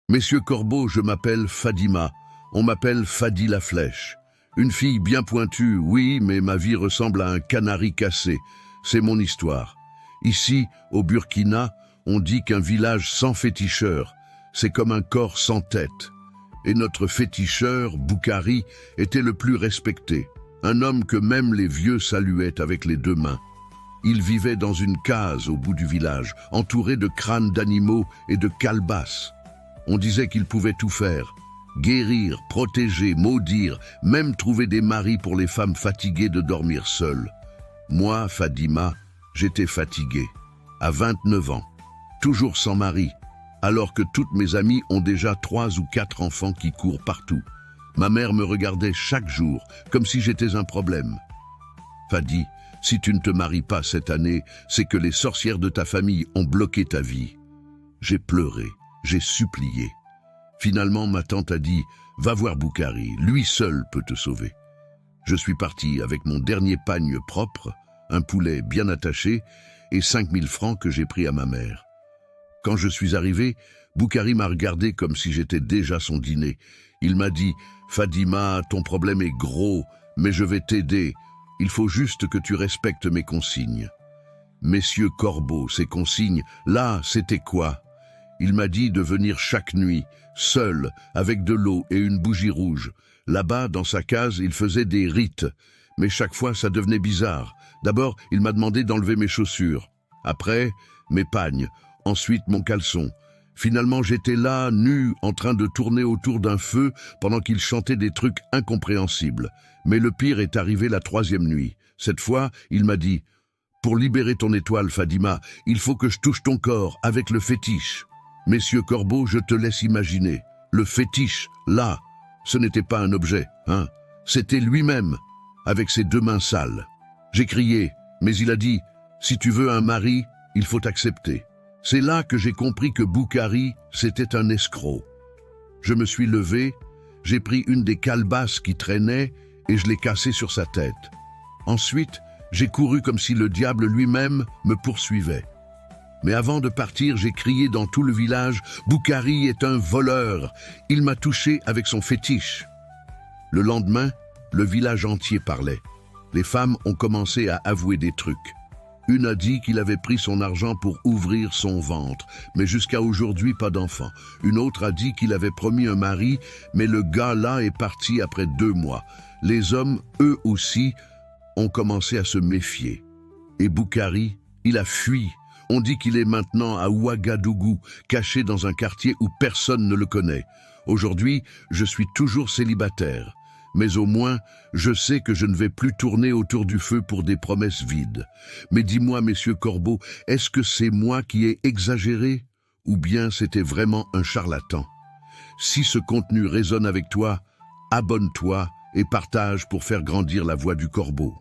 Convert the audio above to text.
Messieurs Corbeau, je m'appelle Fadima. On m'appelle Fadi la Flèche. Une fille bien pointue, oui, mais ma vie ressemble à un canari cassé. C'est mon histoire. Ici, au Burkina, on dit qu'un village sans féticheur, c'est comme un corps sans tête. Et notre féticheur, Boukari, était le plus respecté. Un homme que même les vieux saluaient avec les deux mains. Il vivait dans une case au bout du village, entouré de crânes d'animaux et de calebasses. On disait qu'il pouvait tout faire. Guérir, protéger, maudire, même trouver des maris pour les femmes fatiguées de dormir seules. Moi, Fadima, j'étais fatigué, à 29 ans, toujours sans mari, alors que toutes mes amies ont déjà 3 ou 4 enfants qui courent partout. Ma mère me regardait chaque jour, comme si j'étais un problème. Fadi, si tu ne te maries pas cette année, c'est que les sorcières de ta famille ont bloqué ta vie. J'ai pleuré, j'ai supplié. Finalement, ma tante a dit « Va voir Boukari, lui seul peut te sauver ». Je suis parti avec mon dernier pagne propre, un poulet bien attaché et 5000 francs que j'ai pris à ma mère. Quand je suis arrivé, Boukari m'a regardé comme si j'étais déjà son dîner. Il m'a dit « Fadima, ton problème est gros, mais je vais t'aider. Il faut juste que tu respectes mes consignes. » Messieurs Corbeau, ces consignes, là, c'était quoi? Il m'a dit de venir chaque nuit, seul, avec de l'eau et une bougie rouge. Là-bas, dans sa case, il faisait des rites. Mais chaque fois, ça devenait bizarre. D'abord, il m'a demandé d'enlever mes chaussures. Après, mes pagnes. Ensuite, mon caleçon. Finalement, j'étais là, nu, en train de tourner autour d'un feu pendant qu'il chantait des trucs incompréhensibles. Mais le pire est arrivé la 3e nuit. Cette fois, il m'a dit « Pour libérer ton étoile, Fadima, il faut que je touche ton corps avec le fétiche. » Messieurs Corbeau, je te laisse imaginer. Le fétiche, là, ce n'était pas un objet, hein. C'était lui-même, avec ses 2 mains sales. J'ai crié, mais il a dit « Si tu veux un mari, il faut accepter. » C'est là que j'ai compris que Boukari, c'était un escroc. Je me suis levé, j'ai pris une des calebasses qui traînait et je l'ai cassée sur sa tête. Ensuite, j'ai couru comme si le diable lui-même me poursuivait. Mais avant de partir, j'ai crié dans tout le village « Boukari est un voleur, il m'a touché avec son fétiche ». Le lendemain, le village entier parlait. Les femmes ont commencé à avouer des trucs. Une a dit qu'il avait pris son argent pour ouvrir son ventre, mais jusqu'à aujourd'hui, pas d'enfant. Une autre a dit qu'il avait promis un mari, mais le gars-là est parti après 2 mois. Les hommes, eux aussi, ont commencé à se méfier. Et Boukari, il a fui. On dit qu'il est maintenant à Ouagadougou, caché dans un quartier où personne ne le connaît. Aujourd'hui, je suis toujours célibataire. Mais au moins, je sais que je ne vais plus tourner autour du feu pour des promesses vides. Mais dis-moi, messieurs Corbeau, est-ce que c'est moi qui ai exagéré? Ou bien c'était vraiment un charlatan? Si ce contenu résonne avec toi, abonne-toi et partage pour faire grandir la voix du Corbeau.